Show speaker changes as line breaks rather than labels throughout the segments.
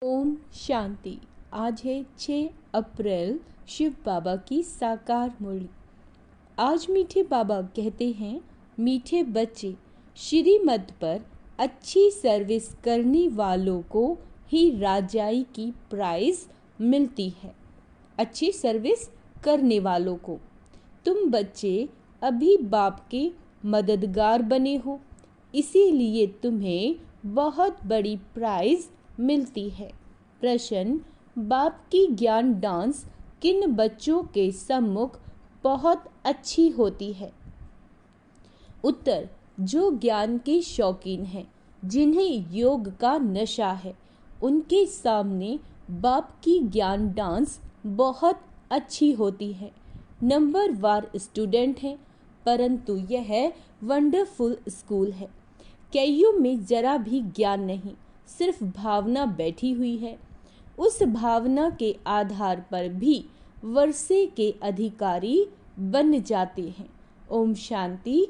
ओम शांति। आज है 6 अप्रैल, शिव बाबा की साकार मुरली। आज मीठे बाबा कहते हैं, मीठे बच्चे, श्रीमत पर अच्छी सर्विस करने वालों को ही राजाई की प्राइज मिलती है। अच्छी सर्विस करने वालों को। तुम बच्चे अभी बाप के मददगार बने हो, इसीलिए तुम्हें बहुत बड़ी प्राइज मिलती है। प्रश्न, बाप की ज्ञान डांस किन बच्चों के सम्मुख बहुत अच्छी होती है? उत्तर, जो ज्ञान के शौकीन हैं, जिन्हें योग का नशा है, उनके सामने बाप की ज्ञान डांस बहुत अच्छी होती है। नंबर वार स्टूडेंट हैं, परंतु यह वंडरफुल स्कूल है। कईयों में जरा भी ज्ञान नहीं, सिर्फ भावना बैठी हुई है। उस भावना के आधार पर भी वर्षे के अधिकारी बन जाते हैं। ओम शांति।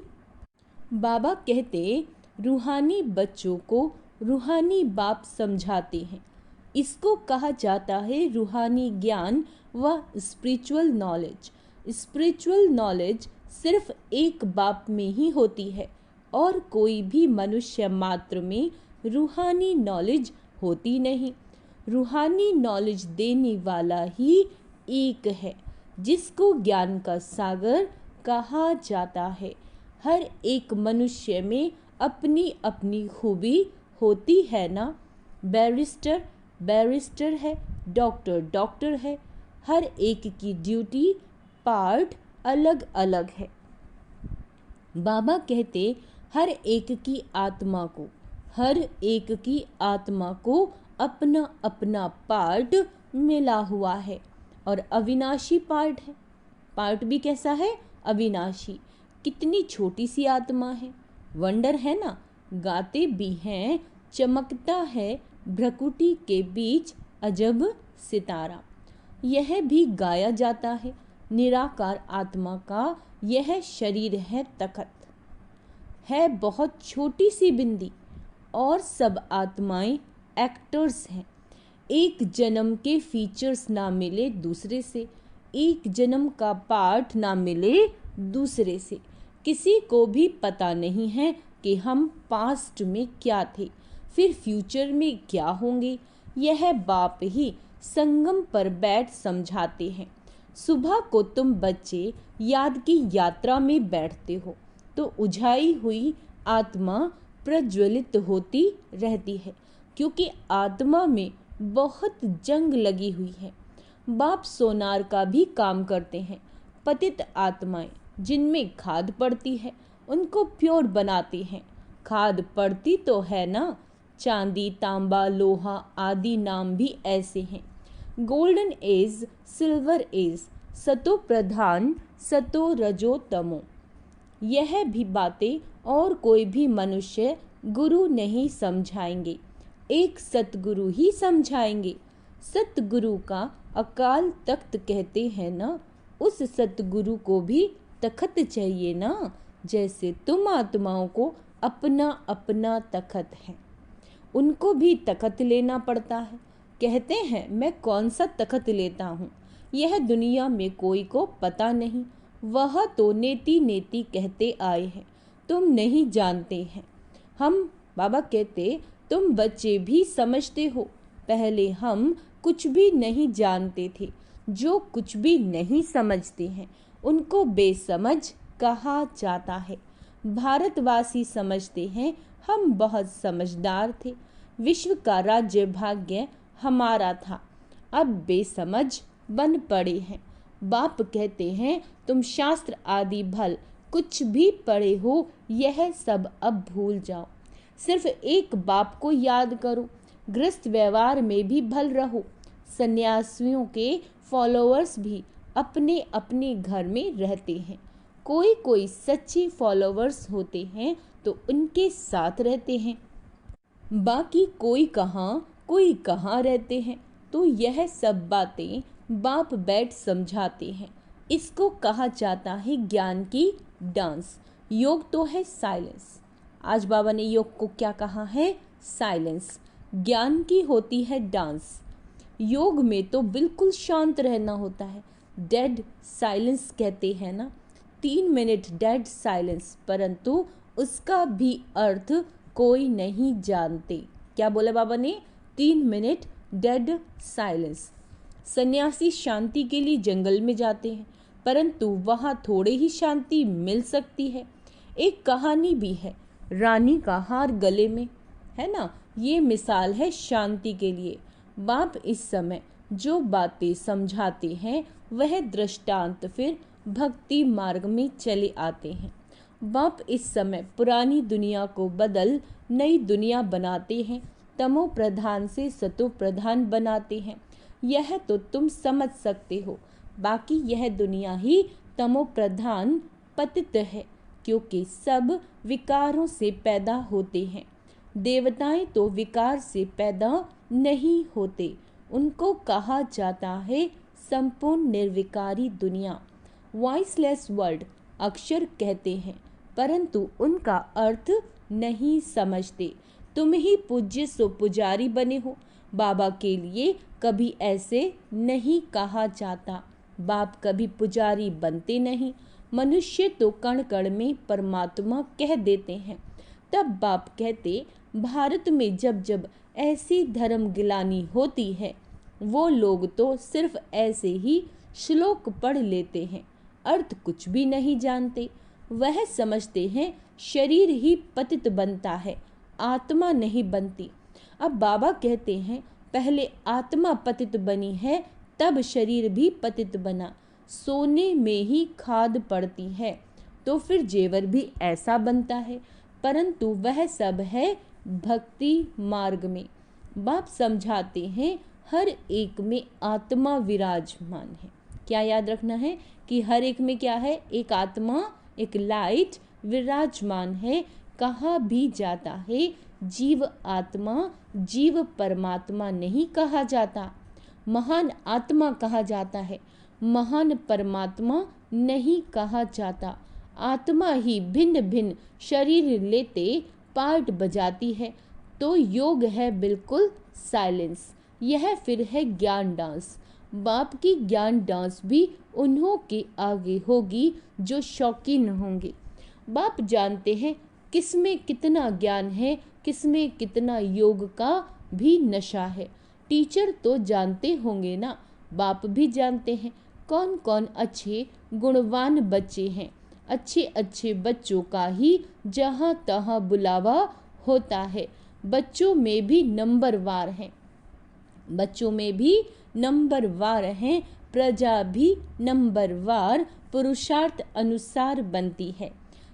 बाबा कहते, रूहानी बच्चों को रूहानी बाप समझाते हैं। इसको कहा जाता है रूहानी ज्ञान व स्पिरिचुअल नॉलेज। स्पिरिचुअल नॉलेज सिर्फ एक बाप में ही होती है और कोई भी मनुष्य मात्र में रूहानी नॉलेज होती नहीं। रूहानी नॉलेज देने वाला ही एक है, जिसको ज्ञान का सागर कहा जाता है। हर एक मनुष्य में अपनी अपनी खूबी होती है ना। बैरिस्टर बैरिस्टर है, डॉक्टर डॉक्टर है। हर एक की ड्यूटी पार्ट अलग अलग है। बाबा कहते, हर एक की आत्मा को अपना अपना पार्ट मिला हुआ है और अविनाशी पार्ट है। पार्ट भी कैसा है? अविनाशी। कितनी छोटी सी आत्मा है, वंडर है ना। गाते भी हैं, चमकता है भ्रकुटी के बीच अजब सितारा। यह भी गाया जाता है, निराकार आत्मा का यह शरीर है तखत, है बहुत छोटी सी बिंदी और सब आत्माएं एक्टर्स हैं। एक जन्म के फीचर्स ना मिले दूसरे से, एक जन्म का पार्ट ना मिले दूसरे से। किसी को भी पता नहीं है कि हम पास्ट में क्या थे, फिर फ्यूचर में क्या होंगे। यह बाप ही संगम पर बैठ समझाते हैं। सुबह को तुम बच्चे याद की यात्रा में बैठते हो तो उझाई हुई आत्मा प्रज्वलित होती रहती है, क्योंकि आत्मा में बहुत जंग लगी हुई है। बाप सोनार का भी काम करते हैं। पतित आत्माएं जिनमें खाद पड़ती है, उनको प्योर बनाते हैं। खाद पड़ती तो है ना। चांदी, तांबा, लोहा आदि नाम भी ऐसे हैं। गोल्डन एज, सिल्वर एज, सतो प्रधान, सतो रजो तमो। यह भी बातें और कोई भी मनुष्य गुरु नहीं समझाएंगे, एक सतगुरु ही समझाएंगे। सतगुरु का अकाल तख्त कहते हैं ना, उस सतगुरु को भी तखत चाहिए ना। जैसे तुम आत्माओं को अपना अपना तखत है, उनको भी तखत लेना पड़ता है। कहते हैं, मैं कौन सा तखत लेता हूँ, यह दुनिया में कोई को पता नहीं। वह तो नेति नेति कहते आए हैं, तुम नहीं जानते हैं। हम बाबा कहते, तुम बच्चे भी समझते हो, पहले हम कुछ भी नहीं जानते थे। जो कुछ भी नहीं समझते हैं उनको बेसमझ कहा जाता है। भारतवासी समझते हैं हम बहुत समझदार थे, विश्व का राज्य भाग्य हमारा था, अब बेसमझ बन पड़े हैं। बाप कहते हैं, तुम शास्त्र आदि भल कुछ भी पढ़े हो, यह सब अब भूल जाओ। सिर्फ एक बाप को याद करो। गृहस्थ व्यवहार में भी भल रहो। सन्यासियों के फॉलोअर्स भी अपने अपने घर में रहते हैं। कोई कोई सच्चे फॉलोअर्स होते हैं तो उनके साथ रहते हैं, बाकी कोई कहाँ रहते हैं। तो यह सब बातें बाप बैठ समझाते हैं। इसको कहा जाता है ज्ञान की डांस। योग तो है साइलेंस। आज बाबा ने योग को क्या कहा है? साइलेंस। ज्ञान की होती है डांस। योग में तो बिल्कुल शांत रहना होता है, डेड साइलेंस कहते हैं ना, 3 मिनट डेड साइलेंस, परंतु उसका भी अर्थ कोई नहीं जानते। क्या बोला बाबा ने? 3 मिनट डेड साइलेंस। सन्यासी शांति के लिए जंगल में जाते हैं, परंतु वहाँ थोड़े ही शांति मिल सकती है। एक कहानी भी है, रानी का हार गले में, है ना। ये मिसाल है शांति के लिए। बाप इस समय जो बातें समझाते हैं वह दृष्टांत फिर भक्ति मार्ग में चले आते हैं। बाप इस समय पुरानी दुनिया को बदल नई दुनिया बनाते हैं, तमो प्रधान से सतो प्रधान बनाते हैं। यह तो तुम समझ सकते हो। बाकी यह दुनिया ही तमो प्रधान पतित है, क्योंकि सब विकारों से पैदा होते हैं। देवताएं तो विकार से पैदा नहीं होते, उनको कहा जाता है संपूर्ण निर्विकारी दुनिया। वॉइसलेस वर्ड अक्षर कहते हैं, परंतु उनका अर्थ नहीं समझते। तुम ही पूज्य सो पुजारी बने हो, बाबा के लिए कभी ऐसे नहीं कहा जाता। बाप कभी पुजारी बनते नहीं। मनुष्य तो कण कण में परमात्मा कह देते हैं। तब बाप कहते, भारत में जब जब ऐसी धर्म गिलानी होती है, वो लोग तो सिर्फ ऐसे ही श्लोक पढ़ लेते हैं, अर्थ कुछ भी नहीं जानते। वह समझते हैं शरीर ही पतित बनता है, आत्मा नहीं बनती। अब बाबा कहते हैं पहले आत्मा पतित बनी है, तब शरीर भी पतित बना। सोने में ही खाद पड़ती है, तो फिर जेवर भी ऐसा बनता है, परंतु वह सब है भक्ति मार्ग में। बाप समझाते हैं हर एक में आत्मा विराजमान है। क्या याद रखना है कि हर एक में क्या है? एक आत्मा, एक लाइट विराजमान है। कहा भी जाता है जीव आत्मा, जीव परमात्मा नहीं कहा जाता। महान आत्मा कहा जाता है, महान परमात्मा नहीं कहा जाता। आत्मा ही भिन्न भिन्न शरीर लेते पार्ट बजाती है, तो योग है बिल्कुल साइलेंस। यह फिर है ज्ञान डांस। बाप की ज्ञान डांस भी उन्हों के आगे होगी जो शौकीन होंगे। बाप जानते हैं किसमें कितना ज्ञान है, किसमें कितना योग का भी नशा है। टीचर तो जानते होंगे ना, बाप भी जानते हैं कौन कौन अच्छे गुणवान बच्चे हैं। अच्छे अच्छे बच्चों का ही जहाँ तहाँ बुलावा होता है। बच्चों में भी नंबरवार हैं, बच्चों में भी नंबरवार हैं। प्रजा भी नंबरवार पुरुषार्थ अनुसार बनती है।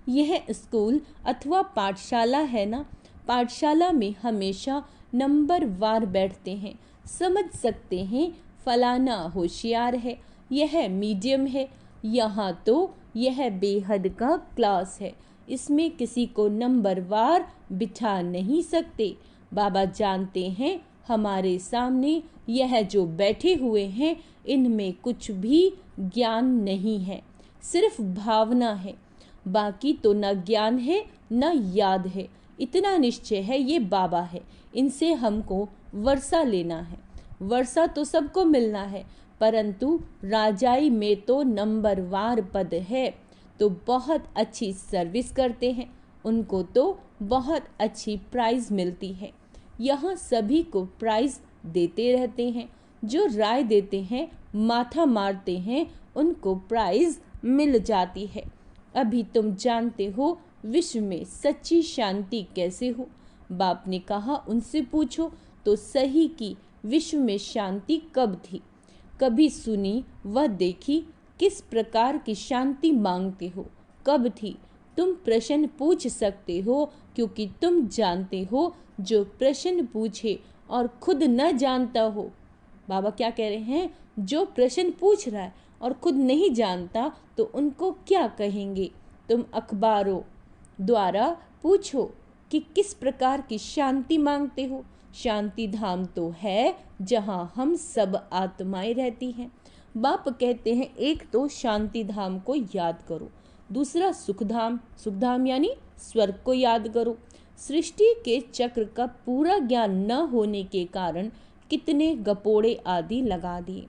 यह स्कूल अथवा पाठशाला है ना, पाठशाला में हमेशा नंबरवार बैठते हैं। समझ सकते हैं फलाना होशियार है, यह मीडियम है। यहाँ तो यह बेहद का क्लास है, इसमें किसी को नंबरवार बिठा नहीं सकते। बाबा जानते हैं हमारे सामने यह जो बैठे हुए हैं, इनमें कुछ भी ज्ञान नहीं है, सिर्फ भावना है। बाकी तो न ज्ञान है न याद है। इतना निश्चय है ये बाबा है, इनसे हमको वर्षा लेना है। वर्षा तो सबको मिलना है, परंतु राजाई में तो नंबरवार पद है, तो बहुत अच्छी सर्विस करते हैं, उनको तो बहुत अच्छी प्राइज़ मिलती है। यहाँ सभी को प्राइज़ देते रहते हैं। जो राय देते हैं, माथा मारते हैं, उनको प्राइज़ मिल जाती है। अभी तुम जानते हो विश्व में सच्ची शांति कैसे हो? बाप ने कहा उनसे पूछो तो सही कि विश्व में शांति कब थी? कभी सुनी व देखी? किस प्रकार की शांति मांगते हो? कब थी? तुम प्रश्न पूछ सकते हो, क्योंकि तुम जानते हो जो प्रश्न पूछे और खुद न जानता हो। बाबा क्या कह रहे हैं? जो प्रश्न पूछ रहा है और खुद नहीं जानता, तो उनको क्या कहेंगे? तुम अखबारों द्वारा पूछो कि किस प्रकार की शांति मांगते हो। शांति धाम तो है जहाँ हम सब आत्माएं रहती हैं। बाप कहते हैं एक तो शांति धाम को याद करो, दूसरा सुखधाम, सुखधाम यानी स्वर्ग को याद करो। सृष्टि के चक्र का पूरा ज्ञान न होने के कारण कितने गपोड़े आदि लगा दिए।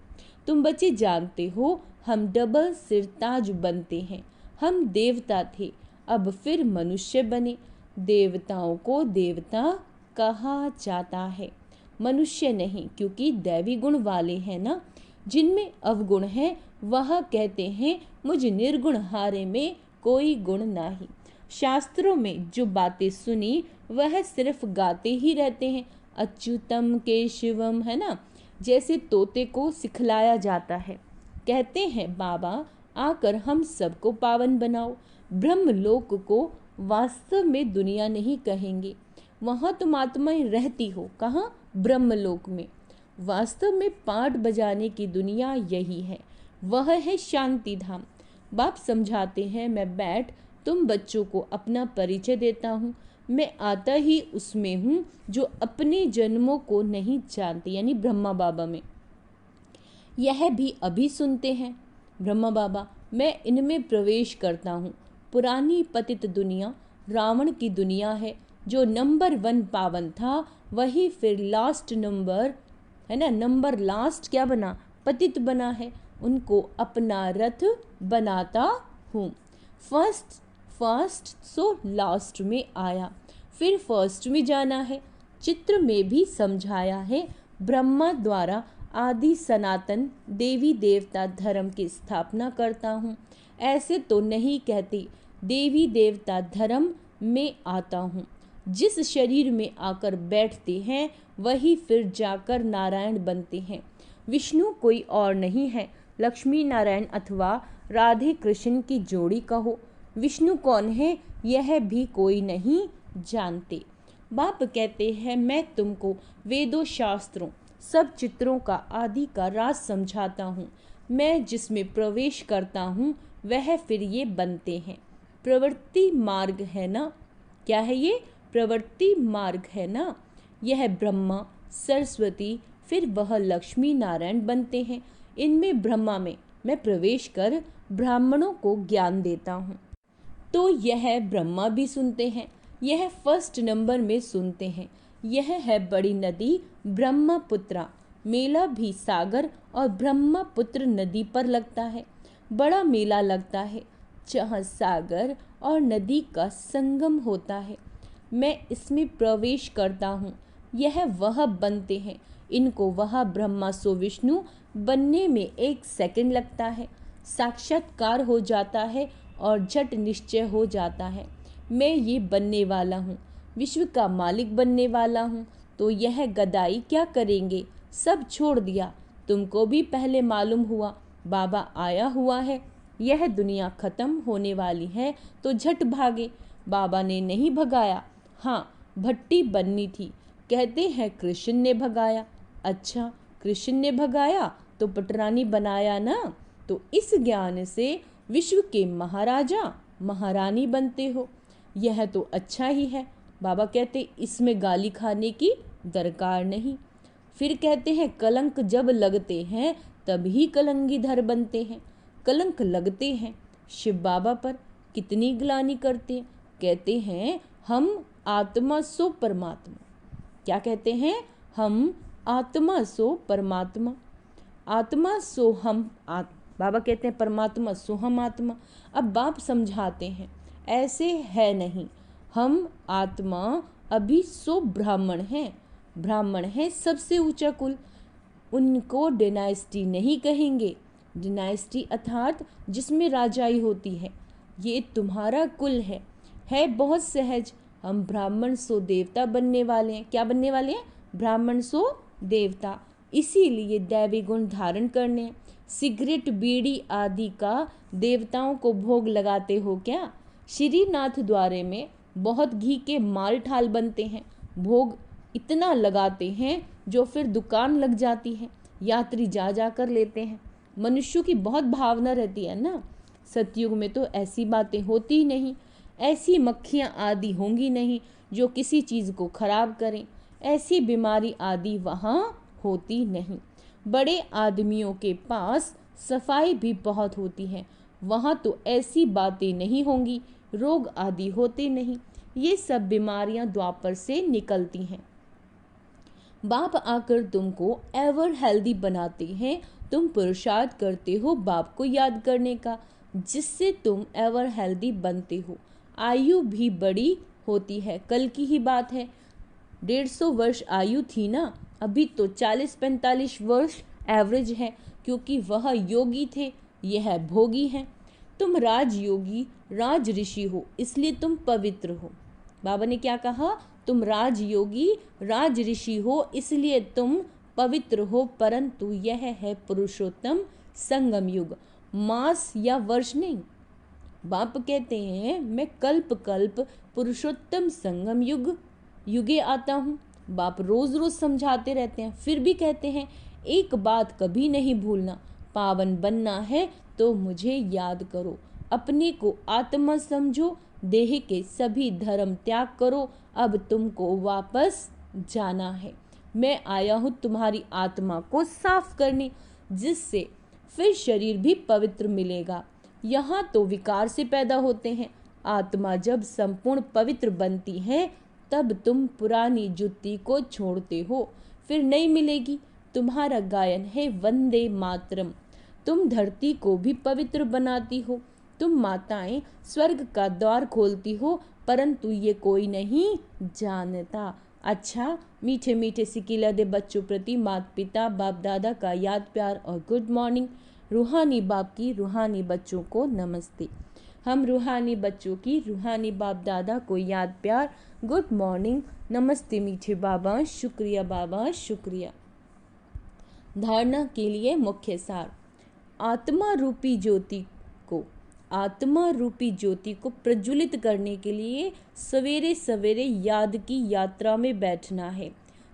तुम बच्चे जानते हो हम डबल सिरताज बनते हैं। हम देवता थे, अब फिर मनुष्य बने। देवताओं को देवता कहा जाता है, मनुष्य नहीं, क्योंकि दैवी गुण वाले हैं ना। जिनमें अवगुण है वह कहते हैं मुझ निर्गुण हारे में कोई गुण नहीं। शास्त्रों में जो बातें सुनी वह सिर्फ गाते ही रहते हैं, अच्युतम केशवम, है ना, जैसे तोते को सिखलाया जाता है। कहते हैं बाबा आकर हम सबको पावन बनाओ। ब्रह्मलोक को वास्तव में दुनिया नहीं कहेंगे, वहाँ तुम आत्माएं रहती हो। कहाँ? ब्रह्मलोक में। वास्तव में पाठ बजाने की दुनिया यही है, वह है शांति धाम। बाप समझाते हैं मैं बैठ तुम बच्चों को अपना परिचय देता हूँ। मैं आता ही उसमें हूँ जो अपने जन्मों को नहीं जानते, यानी ब्रह्मा बाबा में। यह भी अभी सुनते हैं ब्रह्मा बाबा, मैं इनमें प्रवेश करता हूँ। पुरानी पतित दुनिया रावण की दुनिया है। जो नंबर 1 पावन था वही फिर लास्ट नंबर, है ना, नंबर लास्ट क्या बना? पतित बना है। उनको अपना रथ बनाता हूँ। फर्स्ट सो लास्ट में आया, फिर फर्स्ट में जाना है। चित्र में भी समझाया है ब्रह्मा द्वारा आदि सनातन देवी देवता धर्म की स्थापना करता हूँ। ऐसे तो नहीं कहते, देवी देवता धर्म में आता हूँ। जिस शरीर में आकर बैठते हैं वही फिर जाकर नारायण बनते हैं। विष्णु कोई और नहीं है, लक्ष्मी नारायण अथवा राधे कृष्ण की जोड़ी कहो। विष्णु कौन है यह भी कोई नहीं जानते। बाप कहते हैं मैं तुमको वेदों शास्त्रों सब चित्रों का आदि का राज समझाता हूँ। मैं जिसमें प्रवेश करता हूँ वह फिर ये बनते हैं। प्रवृत्ति मार्ग है ना। क्या है ये? प्रवृत्ति मार्ग है ना। यह ब्रह्मा सरस्वती फिर वह लक्ष्मी नारायण बनते हैं। इनमें ब्रह्मा में मैं प्रवेश कर ब्राह्मणों को ज्ञान देता हूँ। तो यह ब्रह्मा भी सुनते हैं, यह फर्स्ट नंबर में सुनते हैं। यह है बड़ी नदी ब्रह्मपुत्रा। मेला भी सागर और ब्रह्मपुत्र नदी पर लगता है। बड़ा मेला लगता है जहाँ सागर और नदी का संगम होता है। मैं इसमें प्रवेश करता हूँ। यह वह बनते हैं। इनको वह ब्रह्मा सो विष्णु बनने में 1 सेकंड लगता है। साक्षात्कार हो जाता है और झट निश्चय हो जाता है मैं ये बनने वाला हूँ, विश्व का मालिक बनने वाला हूँ। तो यह गदाई क्या करेंगे? सब छोड़ दिया। तुमको भी पहले मालूम हुआ बाबा आया हुआ है, यह दुनिया खत्म होने वाली है, तो झट भागे। बाबा ने नहीं भगाया, हाँ भट्टी बननी थी। कहते हैं कृष्ण ने भगाया। अच्छा, कृष्ण ने भगाया तो पटरानी बनाया ना। तो इस ज्ञान से विश्व के महाराजा महारानी बनते हो, यह तो अच्छा ही है। बाबा कहते इसमें गाली खाने की दरकार नहीं। फिर कहते हैं कलंक जब लगते हैं तभी कलंगीधर बनते हैं। कलंक लगते हैं शिव बाबा पर, कितनी ग्लानि करते हैं। कहते हैं हम आत्मा सो परमात्मा। क्या कहते हैं? हम आत्मा सो परमात्मा। आत्मा सो हम बाबा कहते हैं परमात्मा सो हम आत्मा। अब बाप समझाते हैं ऐसे है नहीं। हम आत्मा अभी सो ब्राह्मण हैं। ब्राह्मण है सबसे ऊंचा कुल। उनको डायनेस्टी नहीं कहेंगे। डायनेस्टी अर्थात जिसमें राजाई होती है। ये तुम्हारा कुल है बहुत सहज। हम ब्राह्मण सो देवता बनने वाले हैं। क्या बनने वाले हैं? ब्राह्मण सो देवता। इसीलिए दैवी गुण धारण करने हैं। सिगरेट बीड़ी आदि का देवताओं को भोग लगाते हो क्या? श्रीनाथ द्वारे में बहुत घी के माल ठाल बनते हैं। भोग इतना लगाते हैं जो फिर दुकान लग जाती है, यात्री जा जा कर लेते हैं। मनुष्यों की बहुत भावना रहती है ना। सतयुग में तो ऐसी बातें होती ही नहीं। ऐसी मक्खियाँ आदि होंगी नहीं जो किसी चीज़ को खराब करें। ऐसी बीमारी आदि वहाँ होती नहीं। बड़े आदमियों के पास सफाई भी बहुत होती है। वहाँ तो ऐसी बातें नहीं होंगी, रोग आदि होते नहीं। ये सब बीमारियां द्वापर से निकलती हैं। बाप आकर तुमको एवर हेल्दी बनाते हैं। तुम पुरुषार्थ करते हो बाप को याद करने का, जिससे तुम एवर हेल्दी बनते हो। आयु भी बड़ी होती है। कल की ही बात है, 150 वर्ष आयु थी ना, अभी तो 40-45 वर्ष एवरेज है, क्योंकि वह योगी थे, यह भोगी हैं। तुम राजयोगी राज ऋषि हो, इसलिए तुम पवित्र हो। बाबा ने क्या कहा? तुम राजयोगी राज ऋषि हो, इसलिए तुम पवित्र हो, परंतु यह है पुरुषोत्तम संगम युग, मास या वर्ष नहीं। बाप कहते हैं मैं कल्प कल्प पुरुषोत्तम संगम युग युगे आता हूँ। बाप रोज रोज समझाते रहते हैं, फिर भी कहते हैं एक बात कभी नहीं भूलना, पावन बनना है तो मुझे याद करो, अपने को आत्मा समझो, देह के सभी धर्म त्याग करो, अब तुमको वापस जाना है। मैं आया हूँ तुम्हारी आत्मा को साफ करने, जिससे फिर शरीर भी पवित्र मिलेगा। यहाँ तो विकार से पैदा होते हैं, आत्मा जब संपूर्ण पवित्र बनती है तब तुम पुरानी जुत्ती को छोड़ते हो, फिर नई मिलेगी। तुम्हारा गायन है वंदे मातरम। तुम धरती को भी पवित्र बनाती हो, तुम माताएं स्वर्ग का द्वार खोलती हो, परंतु ये कोई नहीं जानता। अच्छा, मीठे मीठे सिकिला दे बच्चों प्रति माता पिता बाप दादा का याद प्यार और गुड मॉर्निंग। रूहानी बाप की रूहानी बच्चों को नमस्ते। हम रूहानी बच्चों की रूहानी बाप दादा को याद प्यार गुड मॉर्निंग, नमस्ते मीठे बाबा, शुक्रिया बाबा, शुक्रिया। धारणा के लिए मुख्य सार। आत्मा रूपी ज्योति को प्रज्वलित करने के लिए सवेरे सवेरे याद की यात्रा में बैठना है।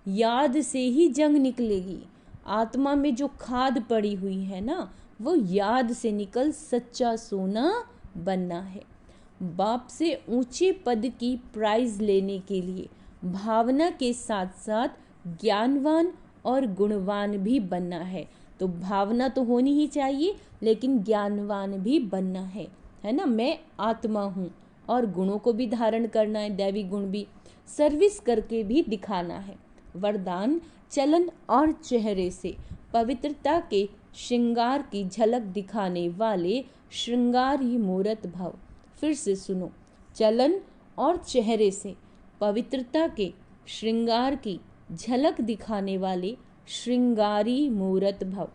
याद से ही जंग निकलेगी। आत्मा में जो खाद पड़ी हुई है ना, वो याद से निकल सच्चा सोना बनना है। बाप से ऊंचे पद की प्राइज लेने के लिए भावना के साथ साथ ज्ञानवान और गुणवान भी बनना है। तो भावना तो होनी ही चाहिए, लेकिन ज्ञानवान भी बनना है ना। मैं आत्मा हूँ और गुणों को भी धारण करना है, दैवी गुण भी सर्विस करके भी दिखाना है। वरदान, चलन और चेहरे से पवित्रता के श्रृंगार की झलक दिखाने वाले श्रृंगारी मूर्त भव। फिर से सुनो, चलन और चेहरे से पवित्रता के श्रृंगार की झलक दिखाने वाले श्रृंगारी मूर्त भव।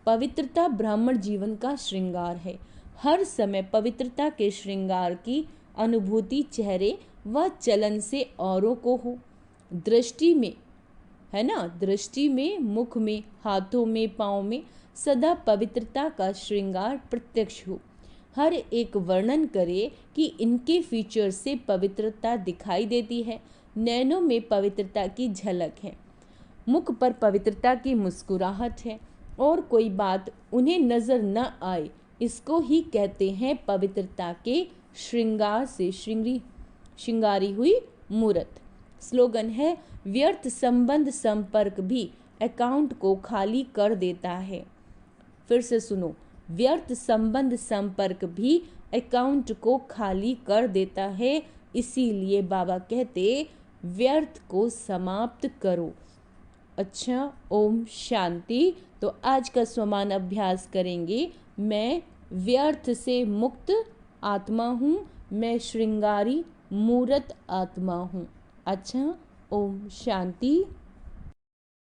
पवित्रता ब्राह्मण जीवन का श्रृंगार है। हर समय पवित्रता के श्रृंगार की अनुभूति चेहरे व चलन से औरों को हो। दृष्टि में, है ना, दृष्टि में, मुख में, हाथों में, पाँव में सदा पवित्रता का श्रृंगार प्रत्यक्ष हो। हर एक वर्णन करे कि इनके फीचर से पवित्रता दिखाई देती है। नैनों में पवित्रता की झलक है, मुख पर पवित्रता की मुस्कुराहट है, और कोई बात उन्हें नजर न आए, इसको ही कहते हैं पवित्रता के श्रृंगार से श्रृंगारी हुई मूर्त। स्लोगन है, व्यर्थ संबंध संपर्क भी अकाउंट को खाली कर देता है। फिर से सुनो, व्यर्थ संबंध संपर्क भी अकाउंट को खाली कर देता है, इसीलिए बाबा कहते व्यर्थ को समाप्त करो। अच्छा, ओम शांति। तो आज का स्वमान अभ्यास करेंगे। मैं व्यर्थ से मुक्त आत्मा हूँ, मैं श्रृंगारी मूर्त आत्मा हूँ। अच्छा, ओम शांति।